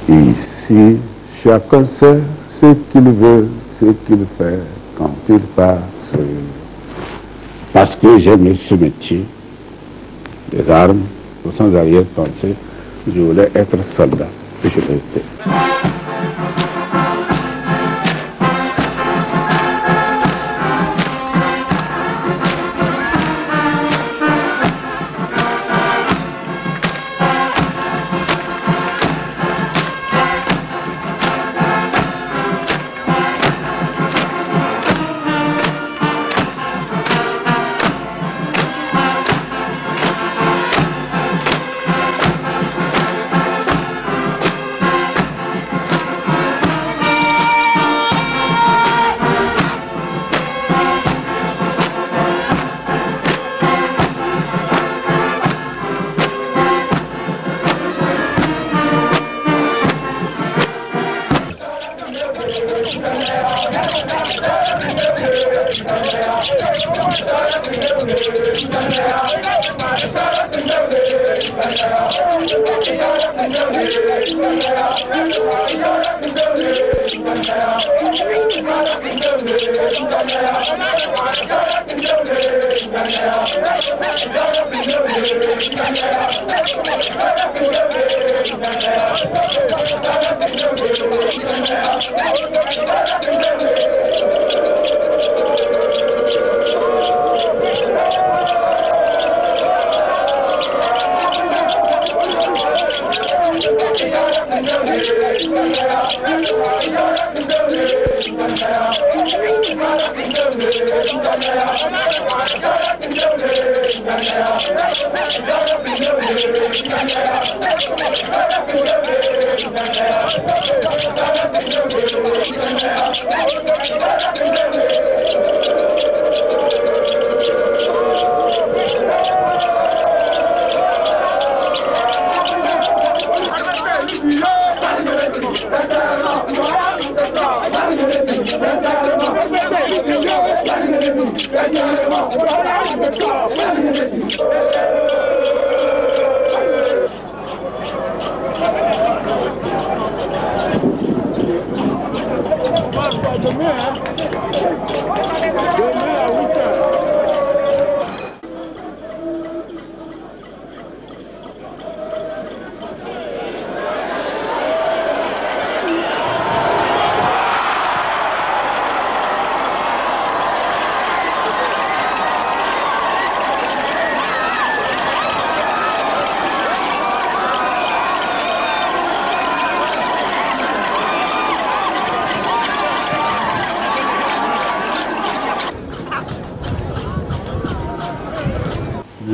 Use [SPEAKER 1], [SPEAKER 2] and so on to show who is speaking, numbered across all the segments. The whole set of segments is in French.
[SPEAKER 1] Et ici, chacun sait ce qu'il veut, ce qu'il fait quand il passe. Parce que j'aime ce métier des armes, sans arrière-pensée, je voulais être soldat et je l'ai été.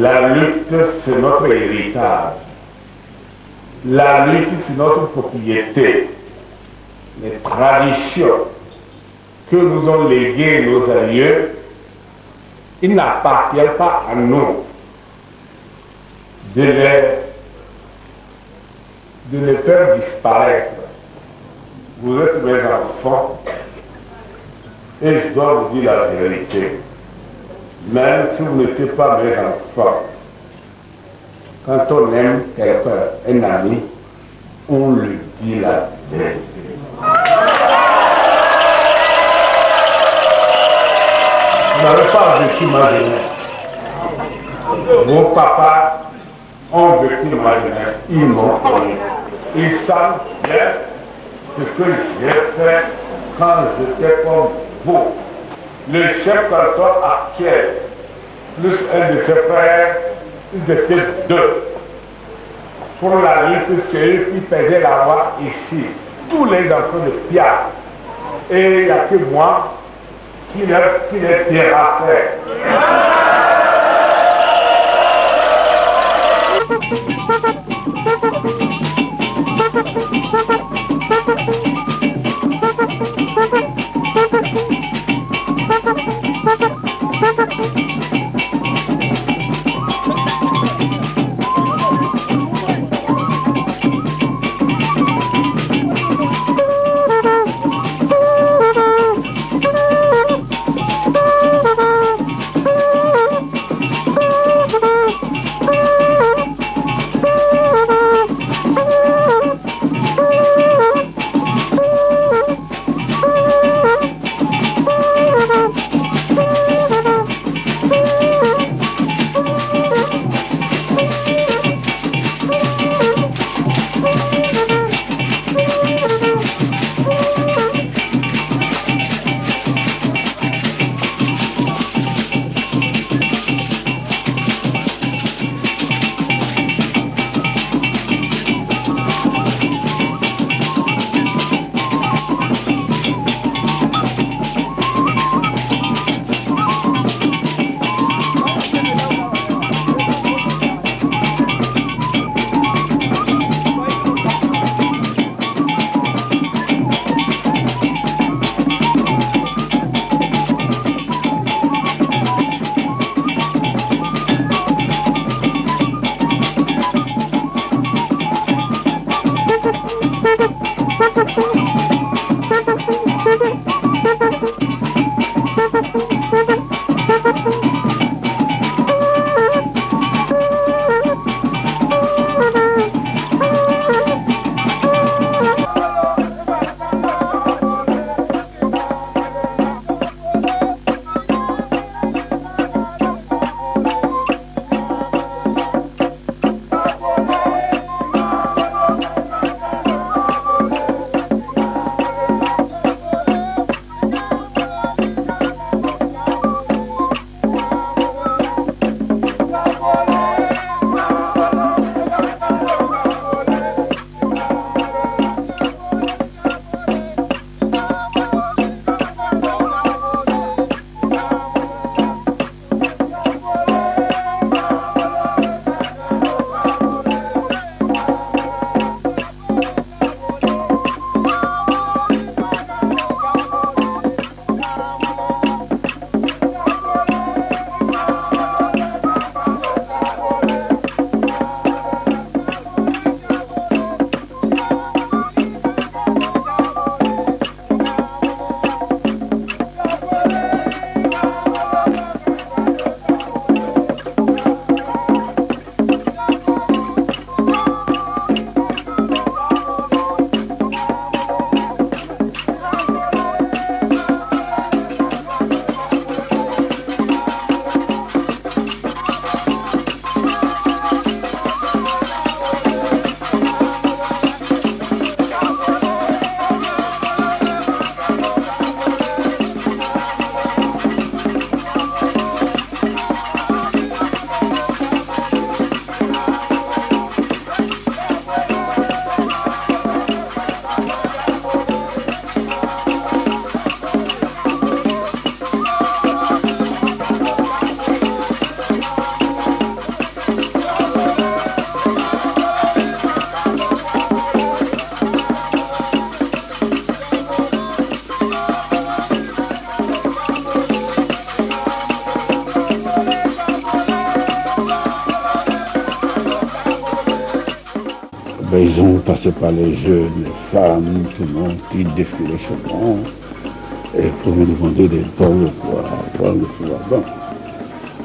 [SPEAKER 2] La lutte, c'est notre héritage. La lutte, c'est notre propriété. Les traditions que nous ont léguées nos aïeux, il n'appartient pas à nous de les faire disparaître. Vous êtes mes enfants et je dois vous dire la vérité. Même si vous n'étiez pas mes enfants, quand on aime quelqu'un, un ami, on lui dit la vérité. Vous n'avez pas vécu ma jeunesse. Vos papas ont vécu ma jeunesse. Ils m'ont connu. Ils savent bien ce que j'ai fait quand j'étais comme vous. Le chef canton actuel, plus un de ses frères, ils étaient deux. Pour la lutte, c'est eux qui faisaient la voix ici. Tous les enfants de Pierre. Et il n'y a que moi qui les terrassais.
[SPEAKER 1] Ben, ils ont passé par les jeunes, les femmes, tout le monde qui défilait chez moi et pour me demander des dons de pouvoir. Bon.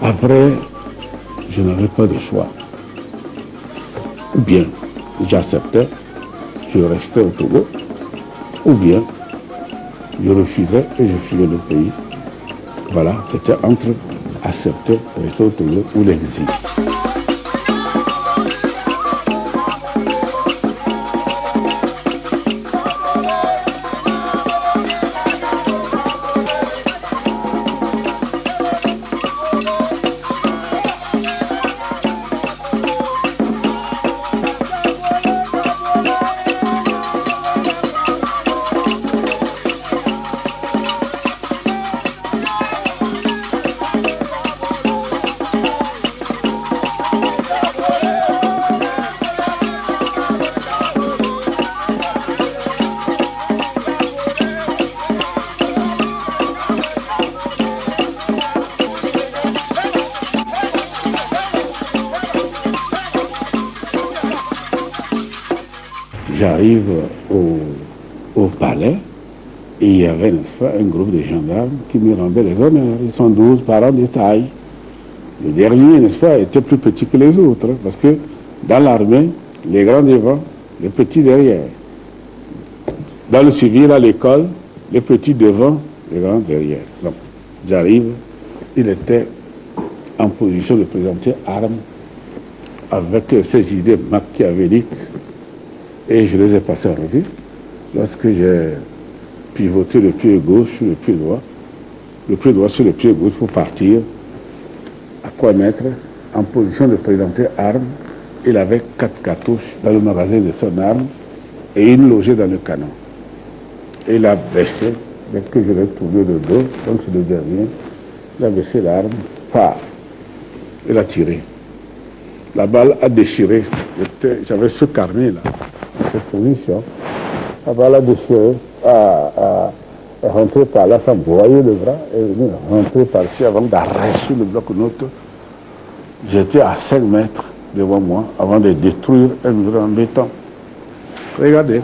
[SPEAKER 1] Après, je n'avais pas de choix. Ou bien j'acceptais, je restais au Togo, ou bien je refusais et je fuyais le pays. Voilà, c'était entre accepter, rester au Togo ou l'exil. J'arrive au palais et il y avait, n'est-ce pas, un groupe de gendarmes qui me rendaient les honneurs. Ils sont 12 parents de taille. Le dernier, n'est-ce pas, était plus petit que les autres, parce que dans l'armée, les grands devant, les petits derrière. Dans le civil, à l'école, les petits devant, les grands derrière. Donc, j'arrive, il était en position de présenter armes avec ses idées machiavéliques. Et je les ai passés en revue. Lorsque j'ai pivoté le pied gauche sur le pied droit sur le pied gauche pour partir, à quoi mettre en position de présenter armes, il avait 4 cartouches dans le magasin de son arme et une logée dans le canon. Et il a baissé, dès que je l'ai tourné le dos, donc c'est le dernier, il a baissé l'arme, il a tiré. La balle a déchiré, j'avais ce carnet là. Cette position, la balle a déchiré, est rentrée par là sans broyer le bras, et rentrée par-ci avant d'arracher le bloc note. J'étais à 5 mètres devant moi avant de détruire un mur en béton. Regardez,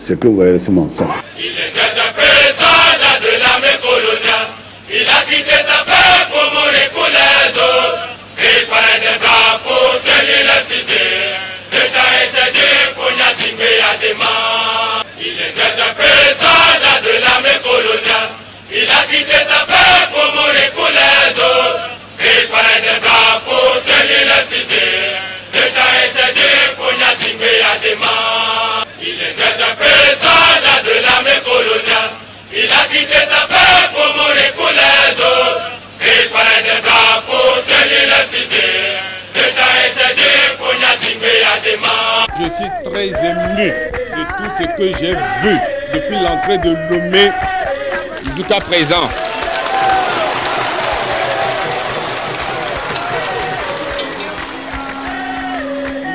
[SPEAKER 1] Ce que vous voyez, c'est mon sang.
[SPEAKER 3] Il était un président de l'armée coloniale. Il a quitté sa femme pour mourir pour les autres. Il fallait des bras pour tenir les fusils. L'État était dit pour Nyasingbe Adema. Il était un président de l'armée coloniale. Il a quitté sa femme pour mourir pour les autres. Il fallait des bras pour tenir les fusils. L'État était dit pour Nyasingbe Adema. Il était un président de l'armée coloniale. Il a quitté sa femme pour mourir pour les autres. Il fallait des bras pour tenir les fusils. L'État était dit pour Nyasingbe Adema.
[SPEAKER 4] Je suis très ému de tout ce que j'ai vu depuis l'entrée de Lomé jusqu'à présent.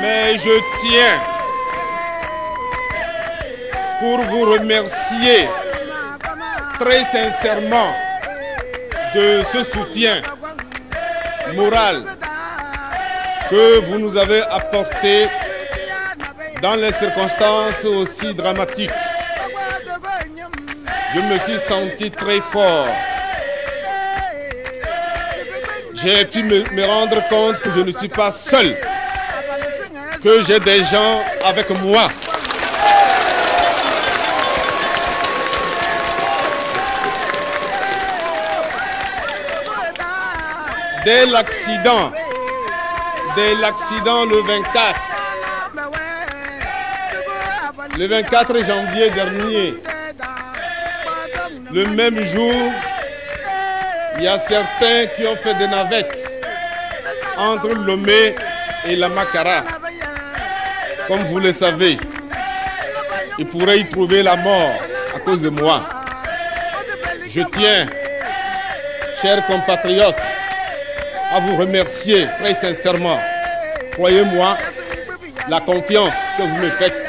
[SPEAKER 4] Mais je tiens pour vous remercier très sincèrement de ce soutien moral que vous nous avez apporté dans les circonstances aussi dramatiques. Je me suis senti très fort. J'ai pu me rendre compte que je ne suis pas seul, que j'ai des gens avec moi. Dès l'accident le 24 janvier dernier, le même jour, il y a certains qui ont fait des navettes entre Lomé et la Makara. Comme vous le savez, ils pourraient y trouver la mort à cause de moi. Je tiens, chers compatriotes, à vous remercier très sincèrement. Croyez-moi, la confiance que vous me faites,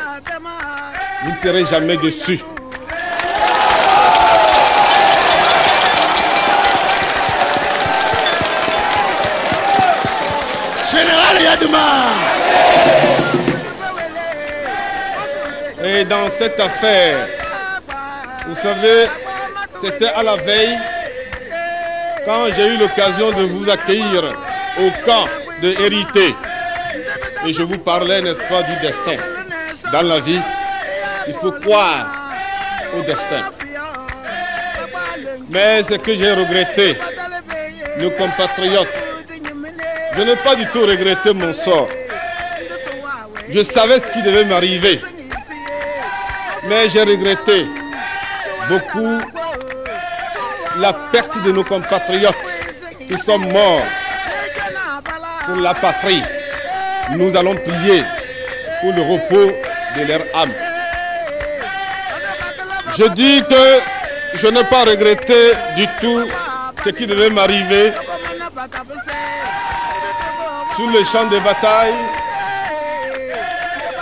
[SPEAKER 4] vous ne serez jamais déçus.
[SPEAKER 3] Général Yadema.
[SPEAKER 4] Et dans cette affaire, vous savez, c'était à la veille, quand j'ai eu l'occasion de vous accueillir au camp de Hérité. Et je vous parlais, n'est-ce pas, du destin. Dans la vie, il faut croire au destin. Mais ce que j'ai regretté, nos compatriotes, je n'ai pas du tout regretté mon sort. Je savais ce qui devait m'arriver. Mais j'ai regretté beaucoup la perte de nos compatriotes qui sont morts pour la patrie. Nous allons prier pour le repos de leur âme. Je dis que je n'ai pas regretté du tout ce qui devait m'arriver sur le champ de bataille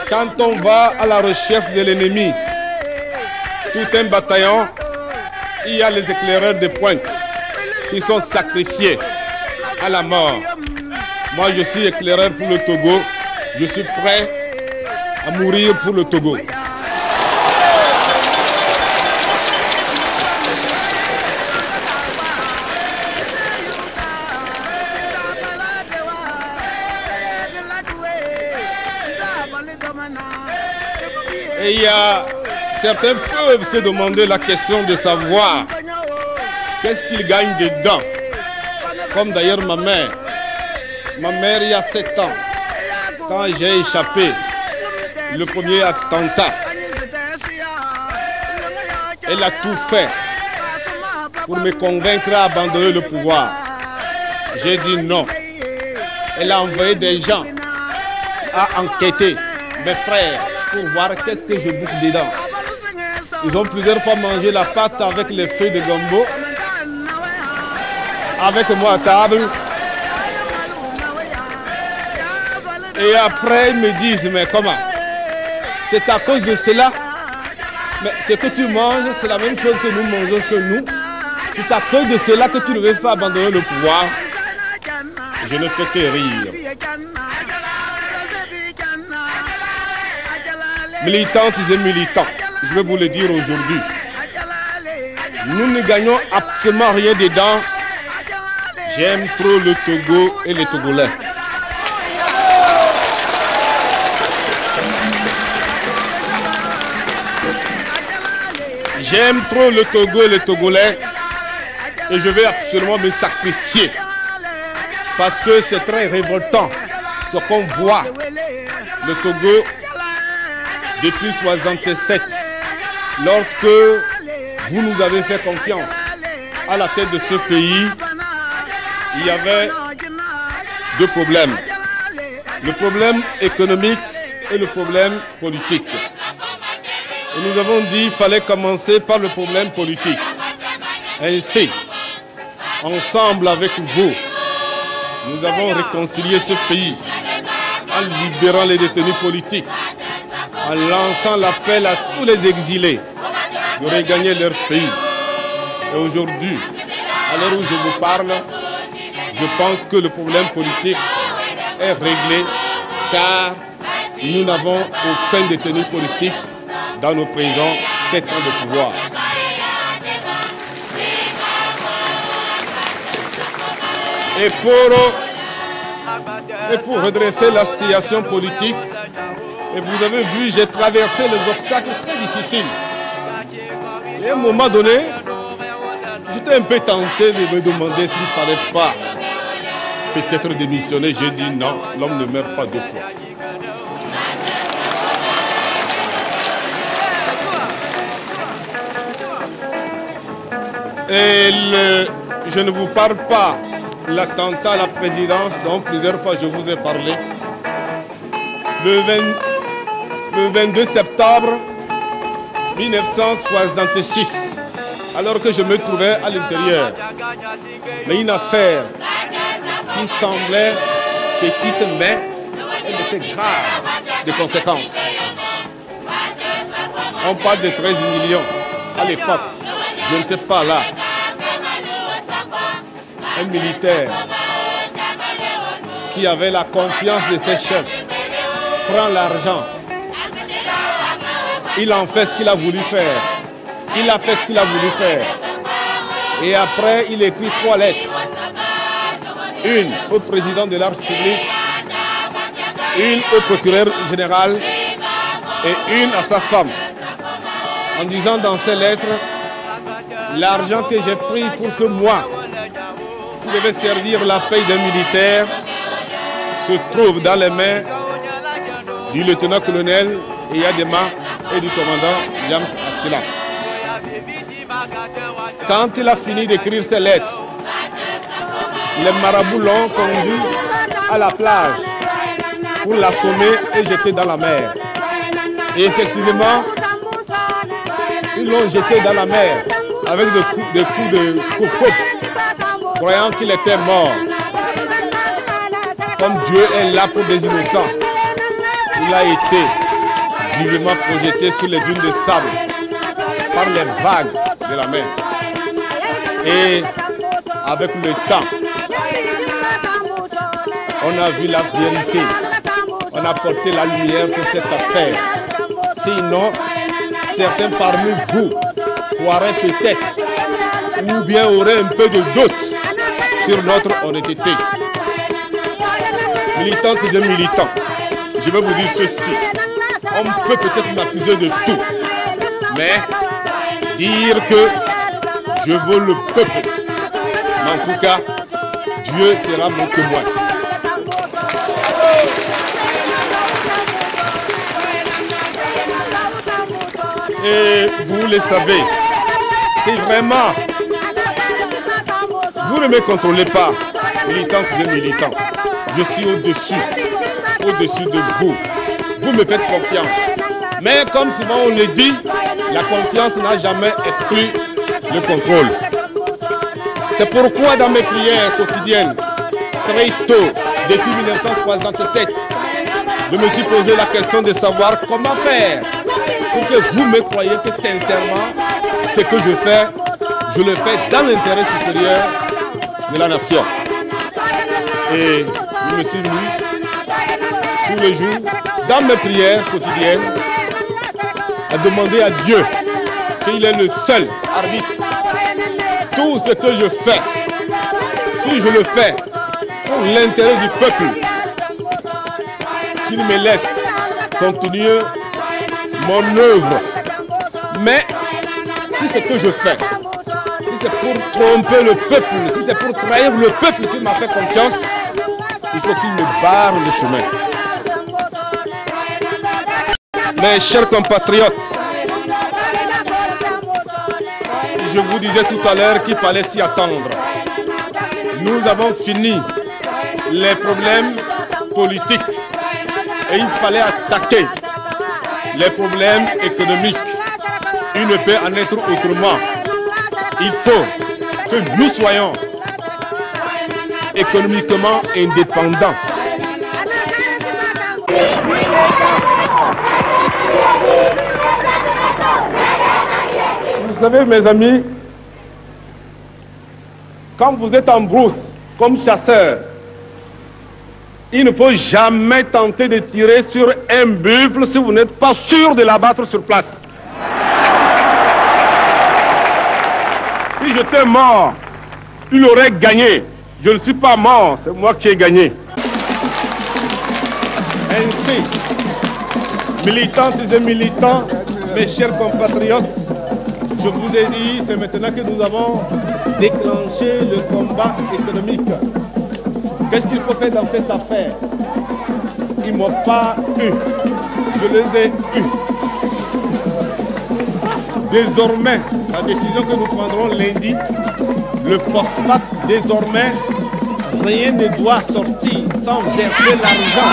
[SPEAKER 4] quand on va à la recherche de l'ennemi. Tout un bataillon, il y a les éclaireurs de pointe qui sont sacrifiés à la mort. Moi, je suis éclaireur pour le Togo. Je suis prêt à mourir pour le Togo. Et il y a certains peuvent se demander la question de savoir qu'est-ce qu'ils gagnent dedans. Comme d'ailleurs ma mère. Ma mère, il y a 7 ans, quand j'ai échappé le premier attentat, elle a tout fait pour me convaincre à abandonner le pouvoir. J'ai dit non. Elle a envoyé des gens à enquêter, mes frères, pour voir qu'est-ce que je bouffe dedans. Ils ont plusieurs fois mangé la pâte avec les feuilles de gombo, avec moi à table. Et après, ils me disent, mais comment? C'est à cause de cela? Mais ce que tu manges, c'est la même chose que nous mangeons chez nous. C'est à cause de cela que tu ne veux pas abandonner le pouvoir. Je ne fais que rire. Militantes et militants, je vais vous le dire aujourd'hui. Nous ne gagnons absolument rien dedans. J'aime trop le Togo et les Togolais. J'aime trop le Togo et les Togolais et je vais absolument me sacrifier parce que c'est très révoltant ce qu'on voit. Le Togo, depuis 1967, lorsque vous nous avez fait confiance à la tête de ce pays, il y avait deux problèmes. Le problème économique et le problème politique. Et nous avons dit qu'il fallait commencer par le problème politique. Ainsi, ensemble avec vous, nous avons réconcilié ce pays en libérant les détenus politiques, en lançant l'appel à tous les exilés de regagner leur pays. Et aujourd'hui, à l'heure où je vous parle, je pense que le problème politique est réglé car nous n'avons aucun détenu politique dans nos prisons 7 ans de pouvoir. Et pour redresser la situation politique, et vous avez vu, j'ai traversé les obstacles très difficiles. Et à un moment donné, j'étais un peu tenté de me demander s'il ne fallait pas peut-être démissionner. J'ai dit non, l'homme ne meurt pas deux fois. Et je ne vous parle pas l'attentat à la présidence dont plusieurs fois je vous ai parlé. Le 22 septembre 1966, alors que je me trouvais à l'intérieur. Mais une affaire qui semblait petite, mais elle était grave de conséquences. On parle de 13 millions à l'époque. Je n'étais pas là. Un militaire qui avait la confiance de ses chefs prend l'argent. Il en fait ce qu'il a voulu faire. Il a fait ce qu'il a voulu faire. Et après, il écrit 3 lettres. Une au président de la République, une au procureur général et une à sa femme. En disant dans ces lettres, l'argent que j'ai pris pour ce mois, qui devait servir la paye d'un militaire, se trouve dans les mains du lieutenant-colonel Eyadema et du commandant James Assila. Quand il a fini d'écrire ces lettres, les marabouts l'ont conduit à la plage pour l'assommer et jeter dans la mer. Et effectivement, ils l'ont jeté dans la mer avec des coups de coupe, croyant qu'il était mort. Comme Dieu est là pour des innocents, il a été vivement projeté sur les dunes de sable par les vagues de la mer. Et avec le temps, on a vu la vérité. On a porté la lumière sur cette affaire. Sinon, certains parmi vous croiraient peut-être ou bien auraient un peu de doute sur notre honnêteté. Militantes et militants, je vais vous dire ceci. On peut peut-être m'accuser de tout, mais dire que je vole le peuple, mais en tout cas, Dieu sera mon témoin. Et vous le savez, si vraiment vous ne me contrôlez pas, militantes et militants, je suis au-dessus de vous. Vous me faites confiance. Mais comme souvent on le dit, la confiance n'a jamais exclu le contrôle. C'est pourquoi dans mes prières quotidiennes, très tôt, depuis 1967, je me suis posé la question de savoir comment faire pour que vous me croyiez que sincèrement, ce que je fais, je le fais dans l'intérêt supérieur de la nation. Et je me suis mis tous les jours dans mes prières quotidiennes à demander à Dieu qu'il est le seul arbitre. Tout ce que je fais, si je le fais pour l'intérêt du peuple, qu'il me laisse continuer mon œuvre. Mais si ce que je fais, si c'est pour tromper le peuple, si c'est pour trahir le peuple qui m'a fait confiance, il faut qu'il me barre le chemin. Mes chers compatriotes, je vous disais tout à l'heure qu'il fallait s'y attendre. Nous avons fini les problèmes politiques et il fallait attaquer les problèmes économiques. Il ne peut en être autrement. Il faut que nous soyons économiquement indépendants. Vous savez, mes amis, quand vous êtes en brousse comme chasseur, il ne faut jamais tenter de tirer sur un buffle si vous n'êtes pas sûr de l'abattre sur place. Si j'étais mort, il aurait gagné. Je ne suis pas mort, c'est moi qui ai gagné. Ainsi, militantes et militants, mes chers compatriotes, je vous ai dit, c'est maintenant que nous avons déclenché le combat économique. Qu'est-ce qu'il faut faire dans cette affaire? Ils ne m'ont pas eu. Je les ai eus. Désormais, la décision que nous prendrons lundi, le phosphate, désormais, rien ne doit sortir sans verser l'argent.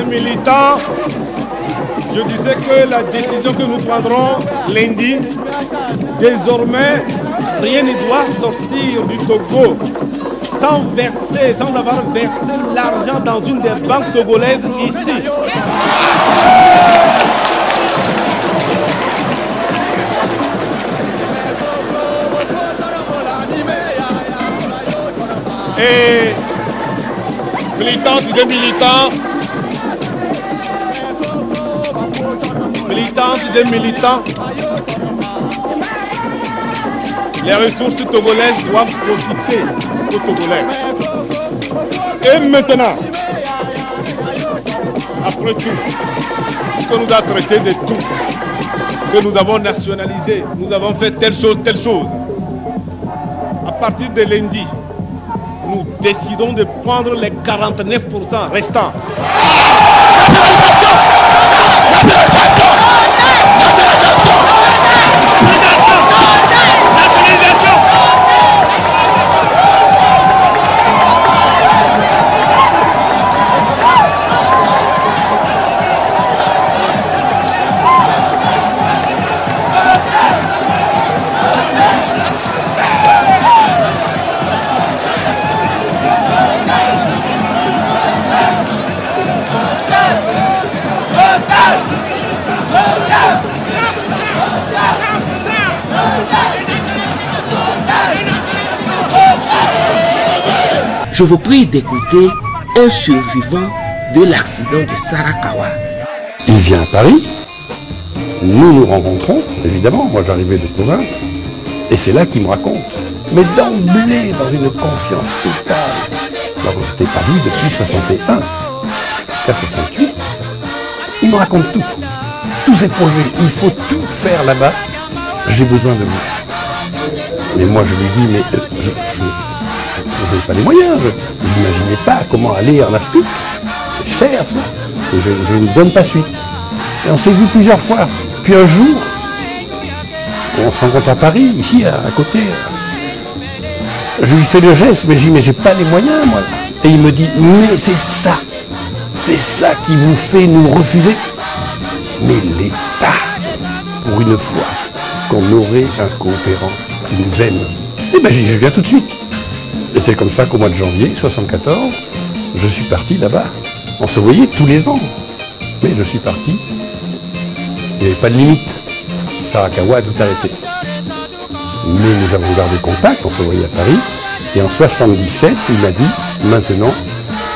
[SPEAKER 4] Militants, je disais que la décision que nous prendrons lundi, désormais, rien ne doit sortir du Togo sans verser, sans avoir versé l'argent dans une des banques togolaises ici. Et militantes et militants, militantes et militants, les ressources togolaises doivent profiter aux Togolais. Et maintenant, après tout, puisqu'on nous a traité de tout, que nous avons nationalisé, nous avons fait telle chose, à partir de lundi, nous décidons de prendre les 49% restants.
[SPEAKER 5] Je vous prie d'écouter un survivant de l'accident de Sarakawa.
[SPEAKER 6] Il vient à Paris, nous nous rencontrons, évidemment, moi j'arrivais de province, et c'est là qu'il me raconte. Mais d'emblée, dans une confiance totale, alors on ne s'était pas vu depuis 61, jusqu'à 68, il me raconte tout, tous ses projets, il faut tout faire là-bas, j'ai besoin de vous. Mais moi je lui dis, mais je n'avais pas les moyens, je n'imaginais pas comment aller en Afrique, c'est cher ça, et je ne donne pas suite. Et on s'est vu plusieurs fois, puis un jour, on se rencontre à Paris, ici à côté, je lui fais le geste, mais je dis, mais j'ai pas les moyens moi. Et il me dit, mais c'est ça C'est ça qui vous fait nous refuser? Mais l'État, pour une fois, qu'on aurait un coopérant qui nous aime. Eh bien, je viens tout de suite. Et c'est comme ça qu'au mois de janvier 1974, je suis parti là-bas. On se voyait tous les ans. Mais je suis parti. Il n'y avait pas de limite. Sarakawa a tout arrêté. Mais nous avons gardé contact, on se voyait à Paris. Et en 1977, il m'a dit, maintenant,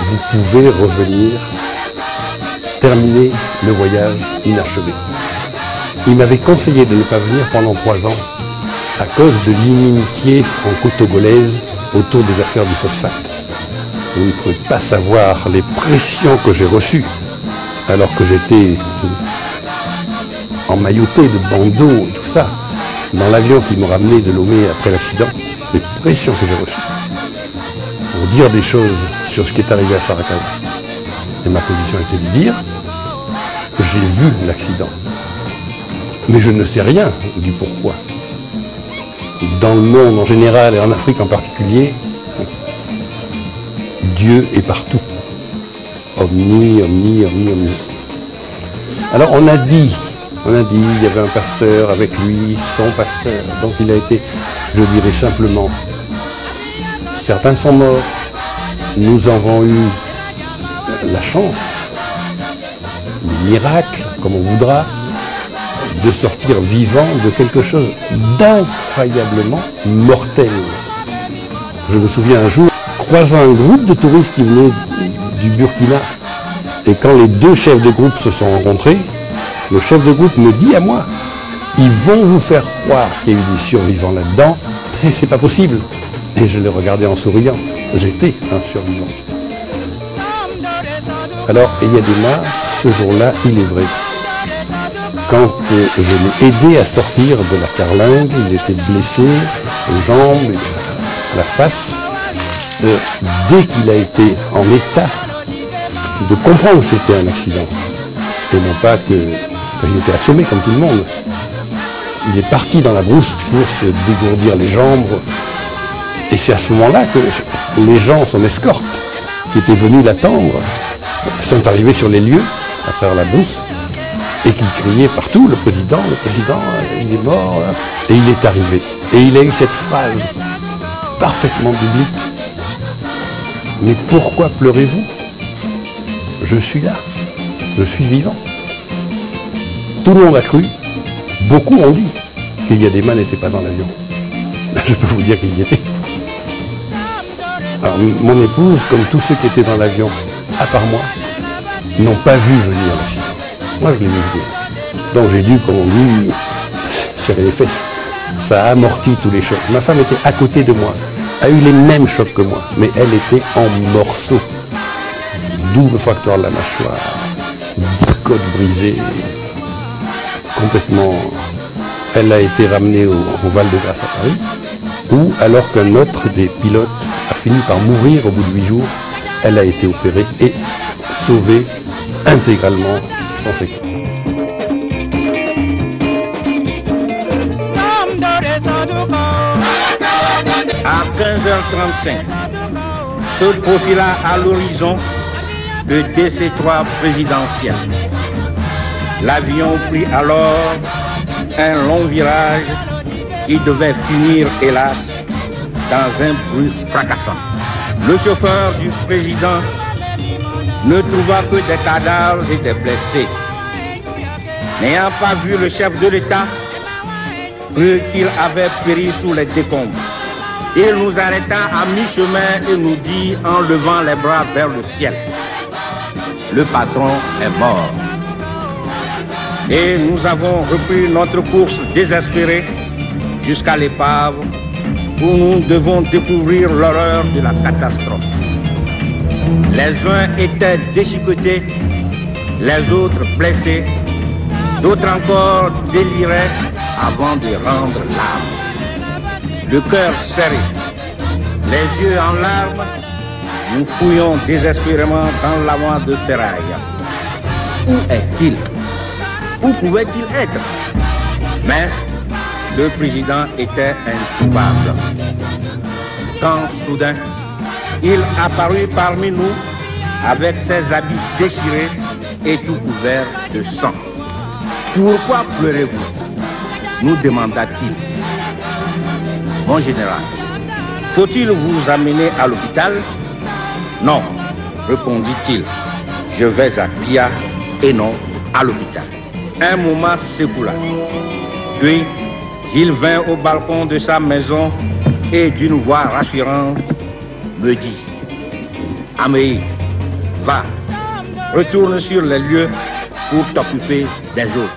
[SPEAKER 6] vous pouvez revenir terminer le voyage inachevé. Il m'avait conseillé de ne pas venir pendant 3 ans à cause de l'inimitié franco-togolaise autour des affaires du phosphate. Vous ne pouvez pas savoir les pressions que j'ai reçues alors que j'étais emmailloté de bandeaux et tout ça, dans l'avion qui m'a ramené de Lomé après l'accident, les pressions que j'ai reçues pour dire des choses sur ce qui est arrivé à Sarakawa. Et ma position était de dire, j'ai vu l'accident, mais je ne sais rien du pourquoi. Dans le monde en général et en Afrique en particulier, Dieu est partout. Omni, omni, omni, omni. Alors on a dit, il y avait un pasteur avec lui, son pasteur. Donc il a été, je dirais simplement, certains sont morts. Nous avons eu la chance, le miracle, comme on voudra, de sortir vivant de quelque chose d'incroyablement mortel. Je me souviens un jour, croisant un groupe de touristes qui venaient du Burkina, et quand les 2 chefs de groupe se sont rencontrés, le chef de groupe me dit à moi, ils vont vous faire croire qu'il y a eu des survivants là-dedans, et c'est pas possible. Et je les regardais en souriant, j'étais un survivant. Alors, Eyadema, ce jour-là, il est vrai, quand je l'ai aidé à sortir de la carlingue, il était blessé aux jambes, à la face, dès qu'il a été en état de comprendre que c'était un accident, et non pas qu'il était assommé comme tout le monde. Il est parti dans la brousse pour se dégourdir les jambes, et c'est à ce moment-là que les gens, son escorte, qui étaient venus l'attendre, sont arrivés sur les lieux, à travers la brousse, et qui criaient partout, le président, il est mort, là. Et il est arrivé. Et il a eu cette phrase parfaitement biblique. Mais pourquoi pleurez-vous? Je suis là, je suis vivant. Tout le monde a cru, beaucoup ont dit qu'Eyadema n'était pas dans l'avion. Je peux vous dire qu'il y était. Alors, mon épouse, comme tous ceux qui étaient dans l'avion, à part moi, n'ont pas vu venir l'accident. Moi, je l'ai vu venir. Donc j'ai dû, comme on dit, serrer les fesses. Ça a amorti tous les chocs. Ma femme était à côté de moi, a eu les mêmes chocs que moi, mais elle était en morceaux. Double fracture de la mâchoire, 10 côtes brisées, complètement. Elle a été ramenée au Val-de-Grâce à Paris, où, alors qu'un autre des pilotes a fini par mourir au bout de 8 jours, elle a été opérée et sauvée intégralement sans séquelles.
[SPEAKER 7] À 15h35, se profila à l'horizon le DC-3 présidentiel. L'avion prit alors un long virage qui devait finir, hélas, dans un bruit fracassant. Le chauffeur du président ne trouva que des cadavres et des blessés. N'ayant pas vu le chef de l'État, crut qu'il avait péri sous les décombres. Il nous arrêta à mi-chemin et nous dit en levant les bras vers le ciel: le patron est mort. Et nous avons repris notre course désespérée jusqu'à l'épave où nous devons découvrir l'horreur de la catastrophe. Les uns étaient déchiquetés, les autres blessés, d'autres encore déliraient avant de rendre l'âme. Le cœur serré, les yeux en larmes, nous fouillons désespérément dans l'amas de ferraille. Où est-il? Où pouvait-il être? Mais le président était introuvable. Quand soudain, il apparut parmi nous avec ses habits déchirés et tout couverts de sang. Pourquoi pleurez-vous? Nous demanda-t-il. Mon général, faut-il vous amener à l'hôpital? Non, répondit-il. Je vais à Pia et non à l'hôpital. Un moment s'écoula. Puis, il vint au balcon de sa maison et d'une voix rassurante me dit: Améi, va, retourne sur les lieux pour t'occuper des autres.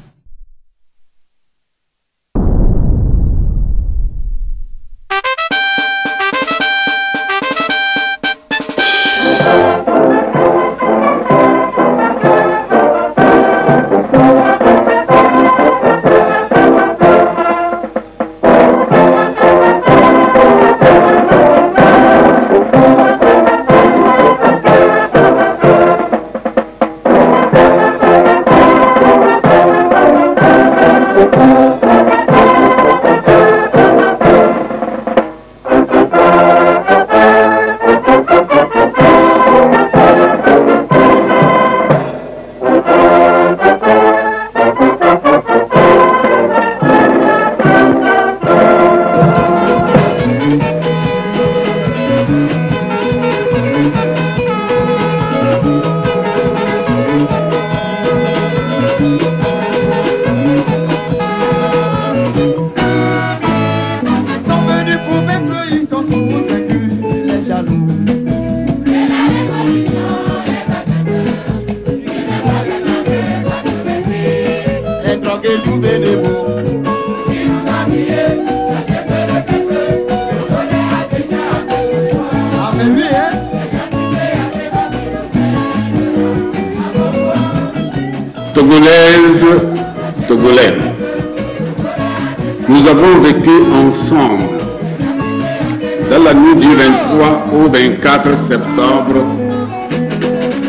[SPEAKER 1] Togolaises, Togolais, nous avons vécu ensemble dans la nuit du 23 au 24 septembre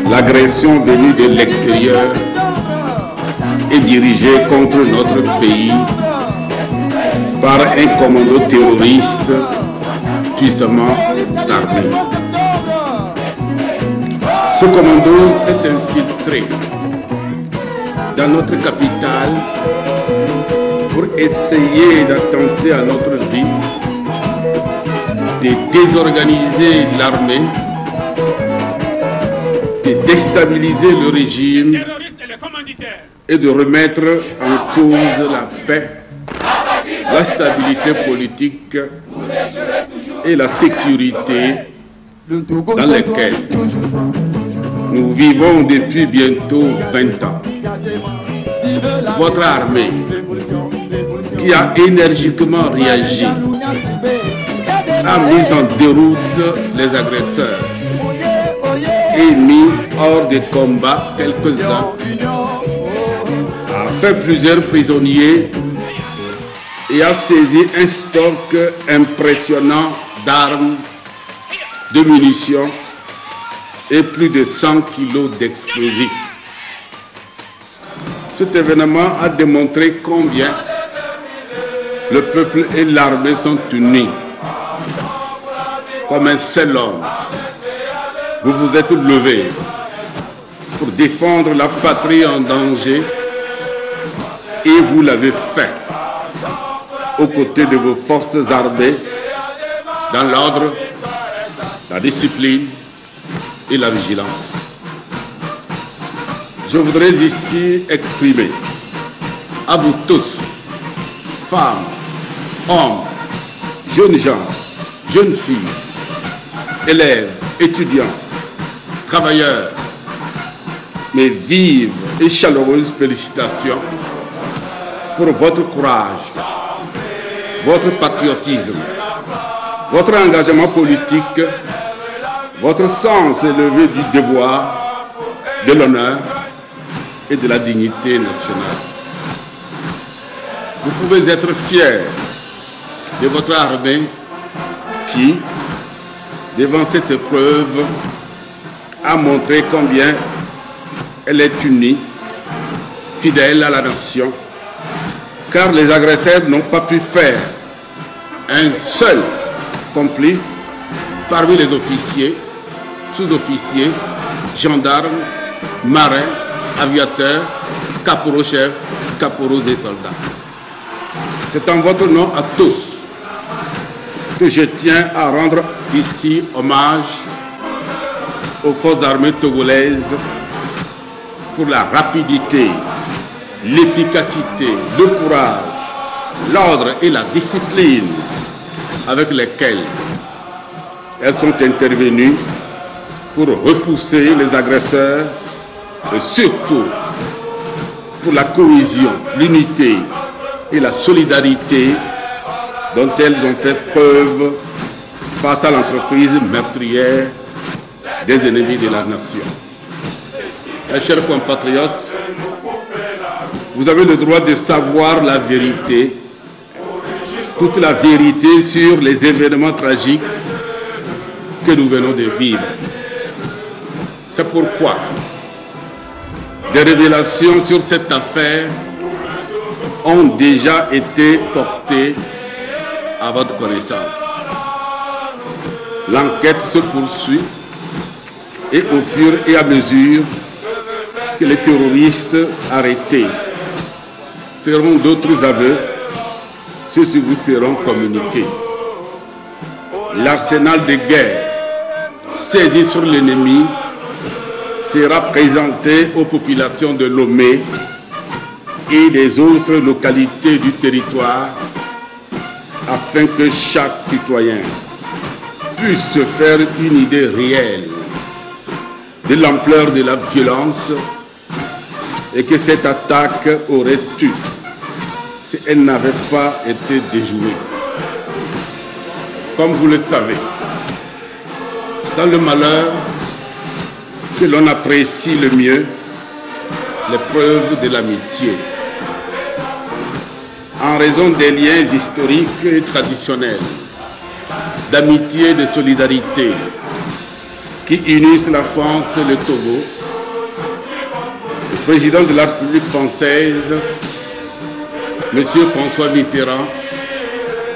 [SPEAKER 1] l'agression venue de l'extérieur et dirigée contre notre pays par un commando terroriste puissamment armé. Ce commando s'est infiltré dans notre capitale pour essayer d'attenter à notre vie, de désorganiser l'armée, de déstabiliser le régime et de remettre en cause la paix, la stabilité politique et la sécurité dans lesquelles nous vivons depuis bientôt 20 ans. Votre armée, qui a énergiquement réagi, a mis en déroute les agresseurs et mis hors de combat quelques-uns, a fait plusieurs prisonniers et a saisi un stock impressionnant d'armes, de munitions et plus de 100 kilos d'explosifs. Cet événement a démontré combien le peuple et l'armée sont unis. Comme un seul homme, vous vous êtes levés pour défendre la patrie en danger et vous l'avez fait aux côtés de vos forces armées dans l'ordre, la discipline et la vigilance. Je voudrais ici exprimer à vous tous, femmes, hommes, jeunes gens, jeunes filles, élèves, étudiants, travailleurs, mes vives et chaleureuses félicitations pour votre courage, votre patriotisme, votre engagement politique, votre sens élevé du devoir, de l'honneur et de la dignité nationale. Vous pouvez être fiers de votre armée qui, devant cette épreuve, a montré combien elle est unie, fidèle à la nation, car les agresseurs n'ont pas pu faire un seul complice parmi les officiers, sous-officiers
[SPEAKER 4] gendarmes, marins, aviateurs, caporaux-chefs, caporaux et soldats. C'est en votre nom à tous que je tiens à rendre ici hommage aux forces armées togolaises pour la rapidité, l'efficacité, le courage, l'ordre et la discipline avec lesquels elles sont intervenues pour repousser les agresseurs et surtout pour la cohésion, l'unité et la solidarité dont elles ont fait preuve face à l'entreprise meurtrière des ennemis de la nation. Mes chers compatriotes, vous avez le droit de savoir la vérité, toute la vérité sur les événements tragiques que nous venons de vivre. C'est pourquoi des révélations sur cette affaire ont déjà été portées à votre connaissance. L'enquête se poursuit et au fur et à mesure que les terroristes arrêtés feront d'autres aveux, ceux-ci vous seront communiqués. L'arsenal de guerre saisi sur l'ennemi sera présenté aux populations de Lomé et des autres localités du territoire afin que chaque citoyen puisse se faire une idée réelle de l'ampleur de la violence et que cette attaque aurait eu si elle n'avait pas été déjouée. Comme vous le savez, c'est dans le malheur que l'on apprécie le mieux les preuves de l'amitié. En raison des liens historiques et traditionnels, d'amitié et de solidarité qui unissent la France et le Togo, le président de la République française, M. François Mitterrand,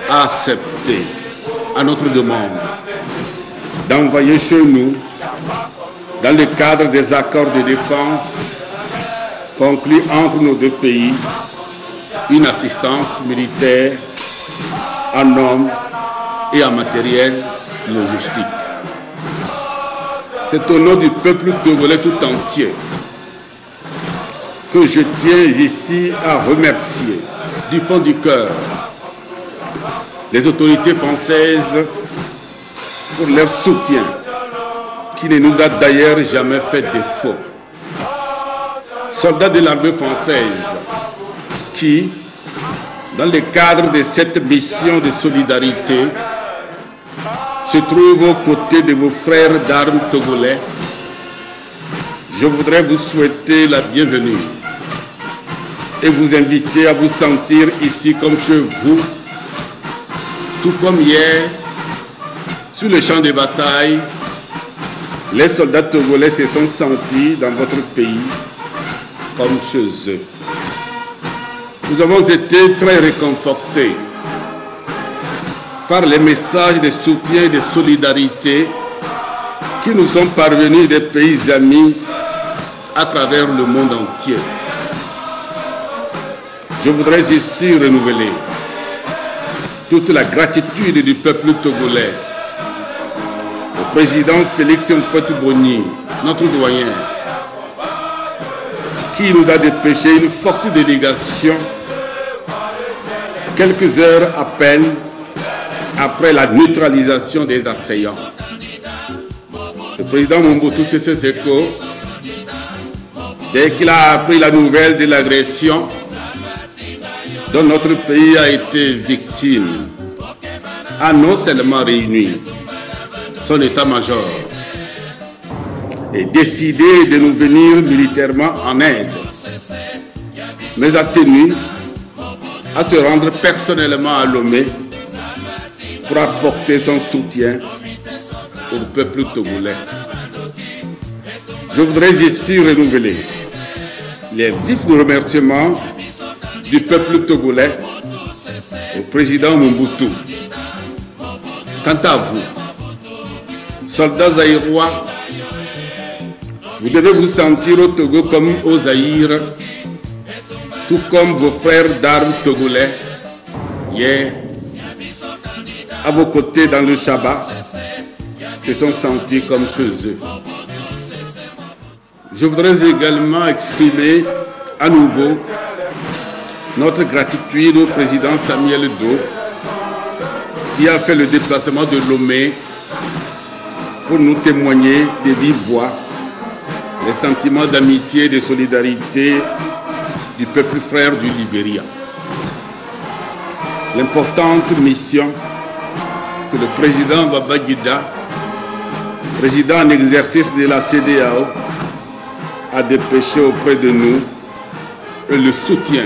[SPEAKER 4] a accepté, à notre demande, d'envoyer chez nous, dans le cadre des accords de défense conclus entre nos deux pays, une assistance militaire en hommes et en matériel logistique. C'est au nom du peuple togolais tout entier que je tiens ici à remercier du fond du cœur les autorités françaises pour leur soutien, qui ne nous a d'ailleurs jamais fait défaut. Soldats de l'armée française qui, dans le cadre de cette mission de solidarité, se trouvent aux côtés de vos frères d'armes togolais, je voudrais vous souhaiter la bienvenue et vous inviter à vous sentir ici comme chez vous, tout comme hier, sur le champ de bataille, les soldats togolais se sont sentis dans votre pays comme chez eux. Nous avons été très réconfortés par les messages de soutien et de solidarité qui nous sont parvenus des pays amis à travers le monde entier. Je voudrais ici renouveler toute la gratitude du peuple togolais au président Félix Houphouët-Boigny, notre doyen, qui nous a dépêché une forte délégation quelques heures à peine après la neutralisation des assaillants. Le président Mobutu Sese Seko, dès qu'il a appris la nouvelle de l'agression dont notre pays a été victime, a non seulement réuni son état-major et décidé de nous venir militairement en aide, mais a tenu à se rendre personnellement à Lomé pour apporter son soutien au peuple togolais. Je voudrais ici renouveler les vifs remerciements du peuple togolais au président Mobutu. Quant à vous, soldats zaïrois, Vous devez vous sentir au Togo comme au Zaïre, tout comme vos frères d'armes togolais, hier, à vos côtés dans le Shabbat, se sont sentis comme chez eux. Je voudrais également exprimer à nouveau notre gratitude au président Samuel Doe, qui a fait le déplacement de Lomé pour nous témoigner de vive voix les sentiments d'amitié et de solidarité du peuple frère du Libéria. L'importante mission que le président Babangida, président en exercice de la CEDEAO, a dépêché auprès de nous et le soutien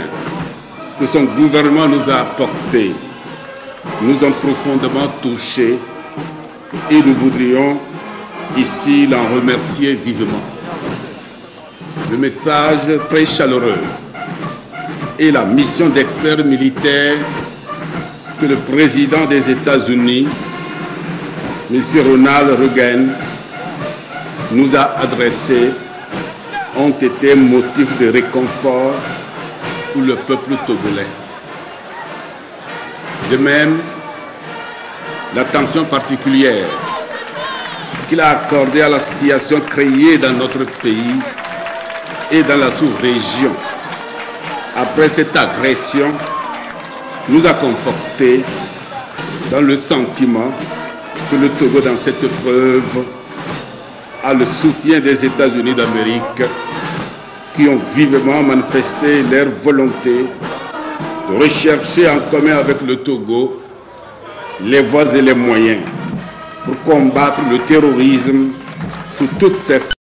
[SPEAKER 4] que son gouvernement nous a apporté nous ont profondément touchés et nous voudrions ici l'en remercier vivement. Le message très chaleureux et la mission d'experts militaires que le président des États-Unis, M. Ronald Reagan, nous a adressés ont été motif de réconfort pour le peuple togolais. De même, l'attention particulière qu'il a accordée à la situation créée dans notre pays et dans la sous-région après cette agression nous a confortés dans le sentiment que le Togo, dans cette épreuve, a le soutien des États-Unis d'Amérique qui ont vivement manifesté leur volonté de rechercher en commun avec le Togo les voies et les moyens pour combattre le terrorisme sous toutes ses formes.